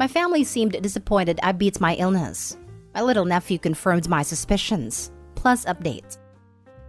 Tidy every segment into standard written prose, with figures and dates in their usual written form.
My family seemed disappointed I beat my illness. My little nephew confirmed my suspicions. Plus update.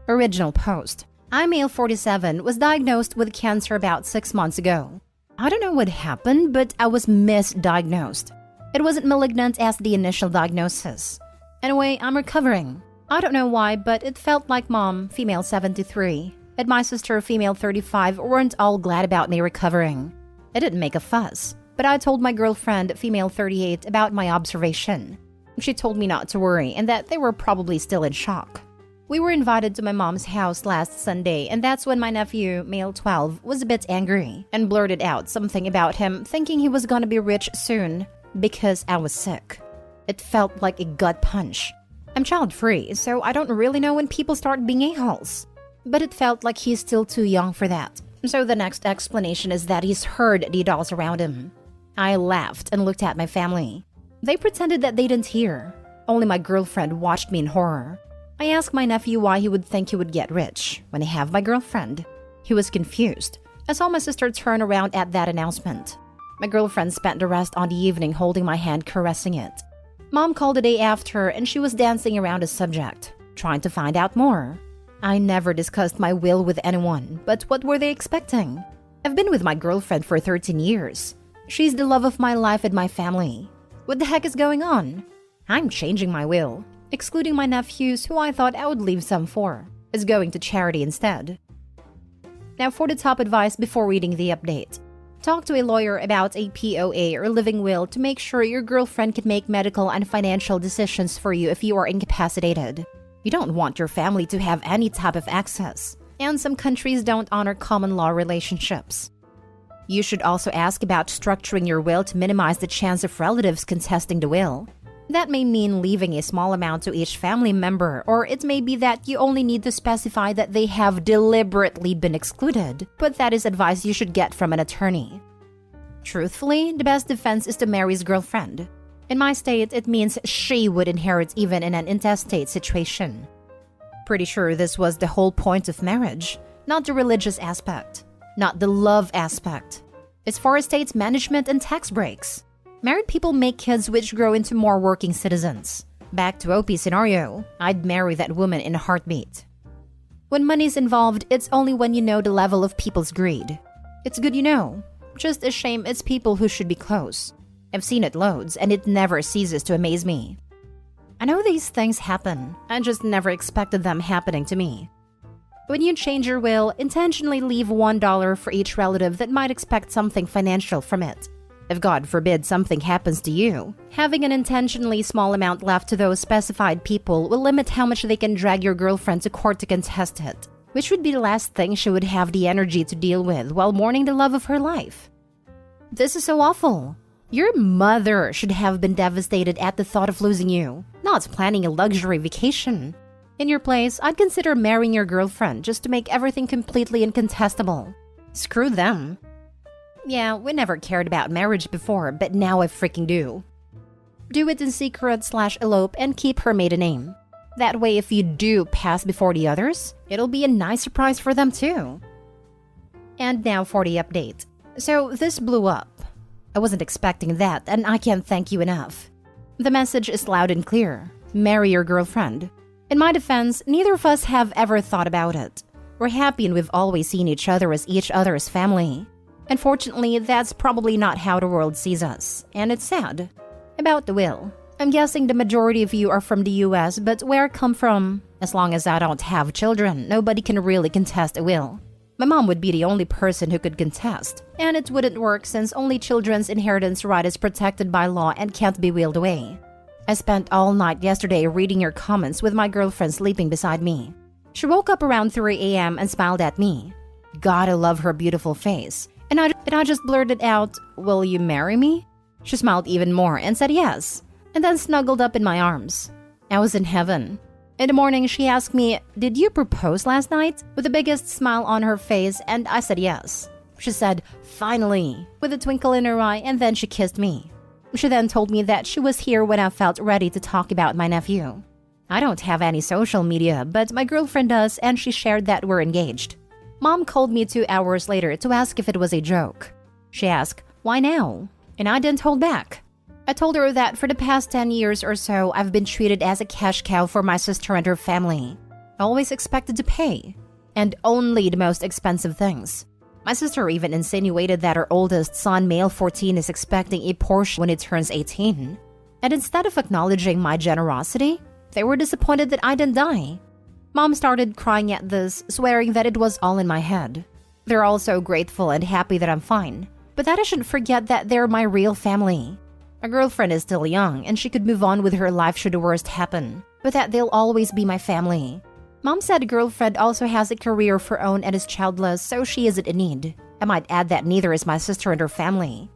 Original post. I, male 47, was diagnosed with cancer about 6 months ago. I don't know what happened, but I was misdiagnosed. It wasn't malignant as the initial diagnosis. Anyway, I'm recovering. I don't know why, but it felt like mom, female 73, and my sister, female 35, weren't all glad about me recovering. I didn't make a fuss, but I told my girlfriend, female 38, about my observation. She told me not to worry and that they were probably still in shock. We were invited to my mom's house last Sunday, and that's when my nephew, male 12, was a bit angry and blurted out something about him thinking he was gonna be rich soon because I was sick. It felt like a gut punch. I'm child-free, so I don't really know when people start being a-holes. But it felt like he's still too young for that. So the next explanation is that he's heard the adults around him. I laughed and looked at my family. They pretended that they didn't hear. Only my girlfriend watched me in horror. I asked my nephew why he would think he would get rich when I have my girlfriend. He was confused. I saw my sister turn around at that announcement. My girlfriend spent the rest of the evening holding my hand, caressing it. Mom called the day after and she was dancing around the subject, trying to find out more. I never discussed my will with anyone, but what were they expecting? I've been with my girlfriend for 13 years. She's the love of my life and my family. What the heck is going on? I'm changing my will, excluding my nephews who I thought I would leave some for, is going to charity instead. Now for the top advice before reading the update. Talk to a lawyer about a POA or living will to make sure your girlfriend can make medical and financial decisions for you if you are incapacitated. You don't want your family to have any type of access, and some countries don't honor common law relationships. You should also ask about structuring your will to minimize the chance of relatives contesting the will. That may mean leaving a small amount to each family member, or it may be that you only need to specify that they have deliberately been excluded, but that is advice you should get from an attorney. Truthfully, the best defense is to marry his girlfriend. In my state, it means she would inherit even in an intestate situation. Pretty sure this was the whole point of marriage, not the religious aspect, not the love aspect. It's for estate management and tax breaks. Married people make kids which grow into more working citizens. Back to OP scenario, I'd marry that woman in a heartbeat. When money's involved, it's only when you know the level of people's greed. It's good you know. Just a shame it's people who should be close. I've seen it loads, and it never ceases to amaze me. I know these things happen. I just never expected them happening to me. When you change your will, intentionally leave $1 for each relative that might expect something financial from it. If God forbid something happens to you, having an intentionally small amount left to those specified people will limit how much they can drag your girlfriend to court to contest it, which would be the last thing she would have the energy to deal with while mourning the love of her life. This is so awful. Your mother should have been devastated at the thought of losing you, not planning a luxury vacation. In your place, I'd consider marrying your girlfriend just to make everything completely incontestable. Screw them. Yeah, we never cared about marriage before, but now I freaking do. Do it in secret/elope and keep her maiden name. That way, if you do pass before the others, it'll be a nice surprise for them too. And now for the update. So this blew up. I wasn't expecting that, and I can't thank you enough. The message is loud and clear. Marry your girlfriend. In my defense, neither of us have ever thought about it. We're happy and we've always seen each other as each other's family. Unfortunately, that's probably not how the world sees us, and it's sad. About the will. I'm guessing the majority of you are from the US, but where I come from, as long as I don't have children, nobody can really contest a will. My mom would be the only person who could contest, and it wouldn't work since only children's inheritance right is protected by law and can't be willed away. I spent all night yesterday reading your comments with my girlfriend sleeping beside me. She woke up around 3 a.m. and smiled at me. God, I love her beautiful face. And I just blurted out, "Will you marry me?" She smiled even more and said yes, and then snuggled up in my arms. I was in heaven. In the morning, she asked me, "Did you propose last night?" with the biggest smile on her face, and I said yes. She said, "Finally," with a twinkle in her eye, and then she kissed me. She then told me that she was here when I felt ready to talk about my nephew. I don't have any social media, but my girlfriend does, and she shared that we're engaged. Mom called me 2 hours later to ask if it was a joke. She asked, "Why now?" And I didn't hold back. I told her that for the past 10 years or so, I've been treated as a cash cow for my sister and her family. Always expected to pay. And only the most expensive things. My sister even insinuated that her oldest son, male 14, is expecting a Porsche when he turns 18. And instead of acknowledging my generosity, they were disappointed that I didn't die. Mom started crying at this, swearing that it was all in my head. They're all so grateful and happy that I'm fine, but that I shouldn't forget that they're my real family. My girlfriend is still young and she could move on with her life should the worst happen, but that they'll always be my family. Mom said girlfriend also has a career of her own and is childless, so she isn't in need. I might add that neither is my sister and her family.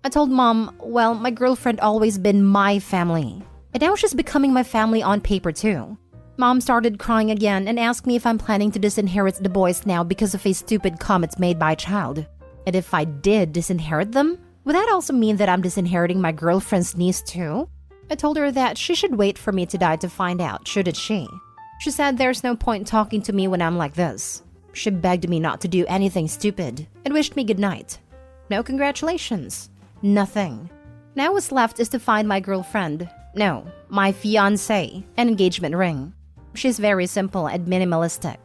I told Mom, well, my girlfriend always been my family, and now she's becoming my family on paper too. Mom started crying again and asked me if I'm planning to disinherit the boys now because of a stupid comment made by a child. And if I did disinherit them, would that also mean that I'm disinheriting my girlfriend's niece too? I told her that she should wait for me to die to find out, shouldn't she? She said there's no point talking to me when I'm like this. She begged me not to do anything stupid and wished me good night. No congratulations. Nothing. Now what's left is to find my girlfriend. No, my fiancé, an engagement ring. She's very simple and minimalistic.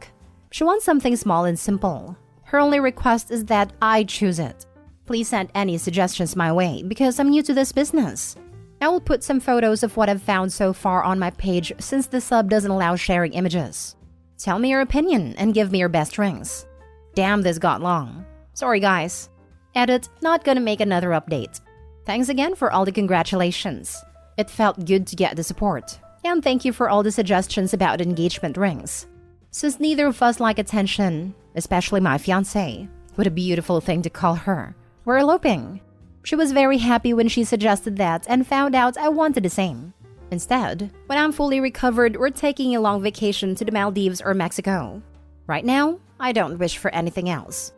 She wants something small and simple. Her only request is that I choose it. Please send any suggestions my way because I'm new to this business. I will put some photos of what I've found so far on my page since the sub doesn't allow sharing images. Tell me your opinion and give me your best rings. Damn, this got long. Sorry guys. Edit, not gonna make another update. Thanks again for all the congratulations. It felt good to get the support. And thank you for all the suggestions about engagement rings. Since neither of us like attention, especially my fiancé, what a beautiful thing to call her. We're eloping. She was very happy when she suggested that and found out I wanted the same. Instead, when I'm fully recovered, we're taking a long vacation to the Maldives or Mexico. Right now, I don't wish for anything else.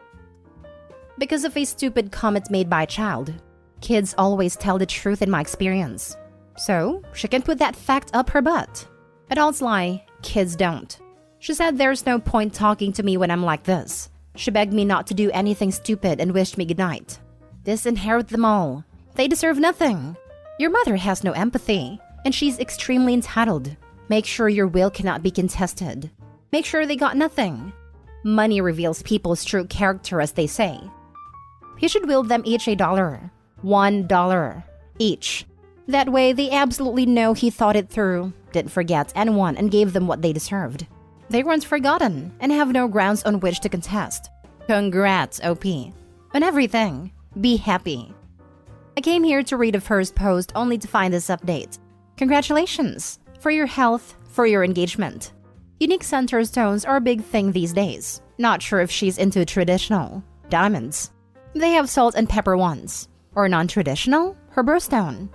Because of a stupid comment made by a child, kids always tell the truth in my experience. So, she can put that fact up her butt. Adults lie, kids don't. She said there's no point talking to me when I'm like this. She begged me not to do anything stupid and wished me goodnight. Disinherit them all. They deserve nothing. Your mother has no empathy, and she's extremely entitled. Make sure your will cannot be contested. Make sure they got nothing. Money reveals people's true character, as they say. He should will them each $1. $1 each. That way, they absolutely know he thought it through, didn't forget anyone, and gave them what they deserved. They weren't forgotten and have no grounds on which to contest. Congrats, OP. On everything. Be happy. I came here to read a first post only to find this update. Congratulations for your health, for your engagement. Unique center stones are a big thing these days. Not sure if she's into traditional diamonds. They have salt and pepper ones. Or non-traditional, her birthstone.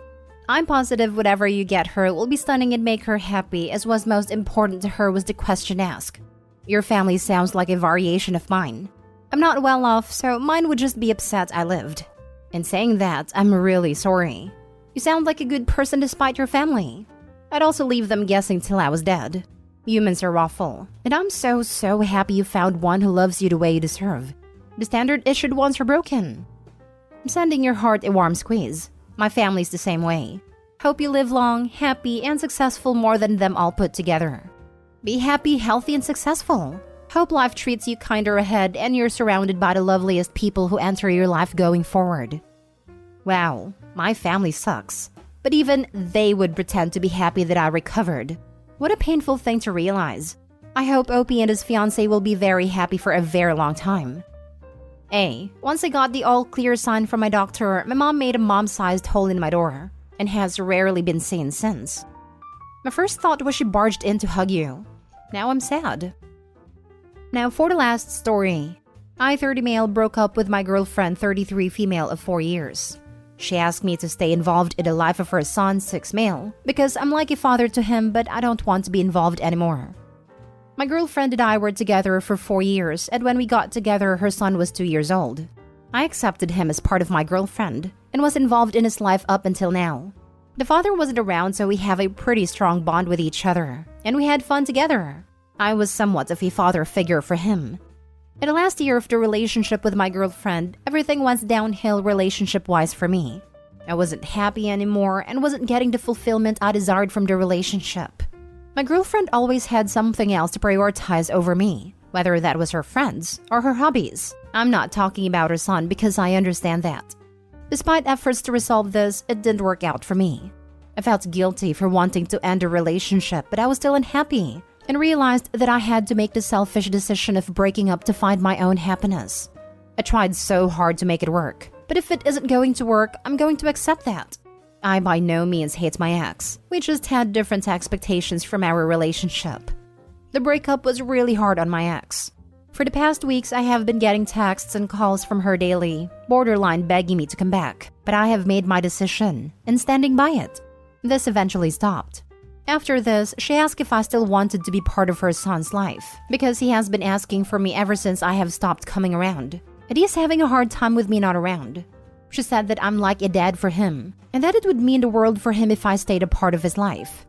I'm positive whatever you get her will be stunning and make her happy, as what's most important to her was the question asked. Your family sounds like a variation of mine. I'm not well off, so mine would just be upset I lived. In saying that, I'm really sorry. You sound like a good person despite your family. I'd also leave them guessing till I was dead. Humans are awful, and I'm so happy you found one who loves you the way you deserve. The standard issued ones are broken. I'm sending your heart a warm squeeze. My family's the same way. Hope you live long, happy, and successful more than them all put together. Be happy, healthy, and successful. Hope life treats you kinder ahead and you're surrounded by the loveliest people who enter your life going forward. Wow, my family sucks. But even they would pretend to be happy that I recovered. What a painful thing to realize. I hope Opie and his fiancé will be very happy for a very long time. Once I got the all-clear sign from my doctor, my mom made a mom-sized hole in my door, and has rarely been seen since. My first thought was she barged in to hug you. Now I'm sad. Now for the last story. I, 30 male, broke up with my girlfriend, 33 female, of 4 years. She asked me to stay involved in the life of her son, 6 male, because I'm like a father to him, but I don't want to be involved anymore. My girlfriend and I were together for 4 years, and when we got together, her son was 2 years old. I accepted him as part of my girlfriend, and was involved in his life up until now. The father wasn't around, so we have a pretty strong bond with each other, and we had fun together. I was somewhat of a father figure for him. In the last year of the relationship with my girlfriend, everything went downhill relationship-wise for me. I wasn't happy anymore and wasn't getting the fulfillment I desired from the relationship. My girlfriend always had something else to prioritize over me, whether that was her friends or her hobbies. I'm not talking about her son because I understand that. Despite efforts to resolve this, it didn't work out for me. I felt guilty for wanting to end a relationship, but I was still unhappy and realized that I had to make the selfish decision of breaking up to find my own happiness. I tried so hard to make it work, but if it isn't going to work, I'm going to accept that. I by no means hate my ex. We just had different expectations from our relationship. The breakup was really hard on my ex. For the past weeks, I have been getting texts and calls from her daily, borderline begging me to come back, but I have made my decision and standing by it. This eventually stopped. After this, she asked if I still wanted to be part of her son's life, because he has been asking for me ever since I have stopped coming around, and he is having a hard time with me not around. She said that I'm like a dad for him, and that it would mean the world for him if I stayed a part of his life.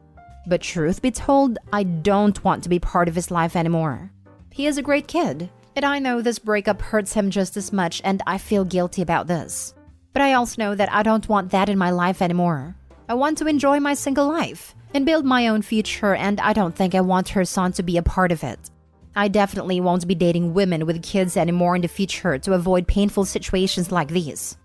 But truth be told, I don't want to be part of his life anymore. He is a great kid, and I know this breakup hurts him just as much, and I feel guilty about this. But I also know that I don't want that in my life anymore. I want to enjoy my single life and build my own future, and I don't think I want her son to be a part of it. I definitely won't be dating women with kids anymore in the future to avoid painful situations like these.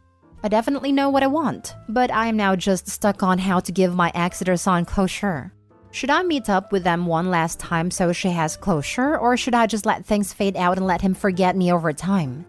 I definitely know what I want, but I am now just stuck on how to give my ex and her son closure. Should I meet up with them one last time so she has closure, or should I just let things fade out and let him forget me over time?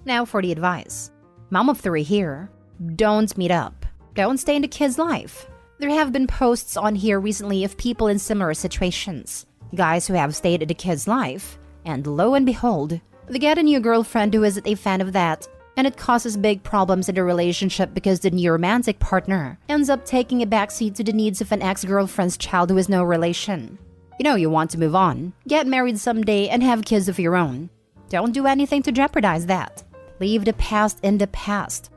Now for the advice. Mom of 3 here. Don't meet up. Don't stay in the kid's life. There have been posts on here recently of people in similar situations. Guys who have stayed in the kid's life, and lo and behold, they get a new girlfriend who isn't a fan of that, and it causes big problems in the relationship because the new romantic partner ends up taking a backseat to the needs of an ex-girlfriend's child who is no relation. You know you want to move on, get married someday, and have kids of your own. Don't do anything to jeopardize that. Leave the past in the past.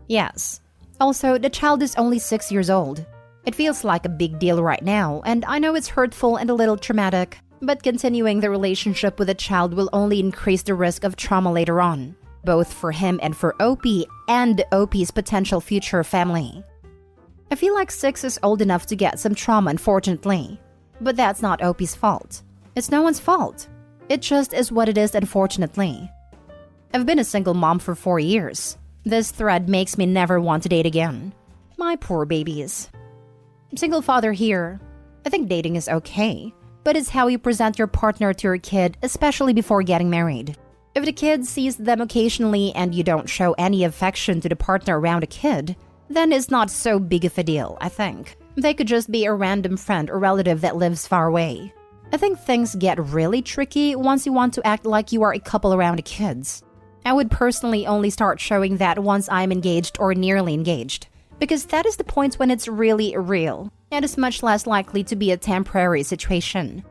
Yes. Also, the child is only 6 years old. It feels like a big deal right now, and I know it's hurtful and a little traumatic, but continuing the relationship with a child will only increase the risk of trauma later on, both for him and for OP and OP's potential future family. I feel like 6 is old enough to get some trauma, unfortunately. But that's not OP's fault. It's no one's fault. It just is what it is, unfortunately. I've been a single mom for 4 years. This thread makes me never want to date again. My poor babies. Single father here. I think dating is okay, but it's how you present your partner to your kid, especially before getting married. If the kid sees them occasionally and you don't show any affection to the partner around a kid, then it's not so big of a deal, I think. They could just be a random friend or relative that lives far away. I think things get really tricky once you want to act like you are a couple around the kids. I would personally only start showing that once I'm engaged or nearly engaged, because that is the point when it's really real, and is much less likely to be a temporary situation.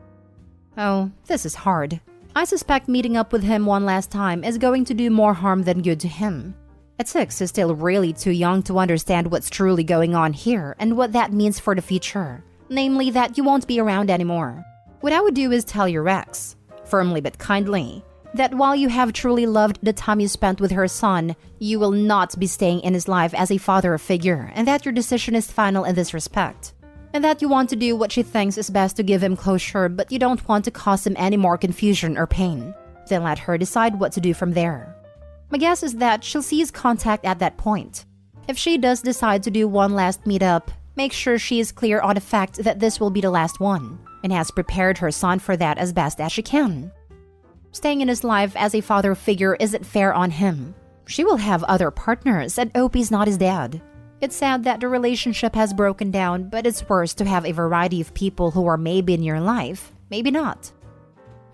Oh, this is hard. I suspect meeting up with him one last time is going to do more harm than good to him. At 6 is still really too young to understand what's truly going on here and what that means for the future, namely that you won't be around anymore. What I would do is tell your ex, firmly but kindly, that while you have truly loved the time you spent with her son, you will not be staying in his life as a father figure, and that your decision is final in this respect. And that you want to do what she thinks is best to give him closure, but you don't want to cause him any more confusion or pain. Then let her decide what to do from there. My guess is that she'll seize contact at that point. If she does decide to do one last meetup, make sure she is clear on the fact that this will be the last one, and has prepared her son for that as best as she can. Staying in his life as a father figure isn't fair on him. She will have other partners, and Opie's not his dad. It's sad that the relationship has broken down, but it's worse to have a variety of people who are maybe in your life, maybe not.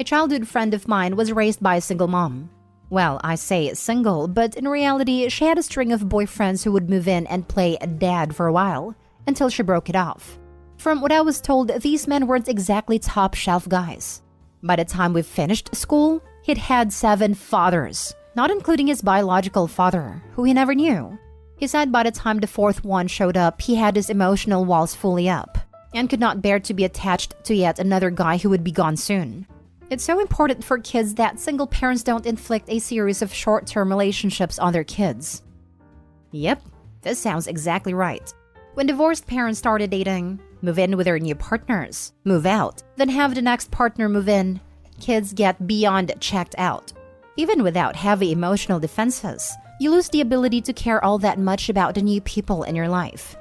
A childhood friend of mine was raised by a single mom. Well, I say single, but in reality, she had a string of boyfriends who would move in and play dad for a while, until she broke it off. From what I was told, these men weren't exactly top-shelf guys. By the time we finished school, he'd had 7 fathers, not including his biological father, who he never knew. He said by the time the 4th one showed up, he had his emotional walls fully up, and could not bear to be attached to yet another guy who would be gone soon. It's so important for kids that single parents don't inflict a series of short-term relationships on their kids. Yep, This sounds exactly right. When divorced parents started dating, move in with their new partners, move out, then have the next partner move in, kids get beyond checked out. Even without heavy emotional defenses, you lose the ability to care all that much about the new people in your life.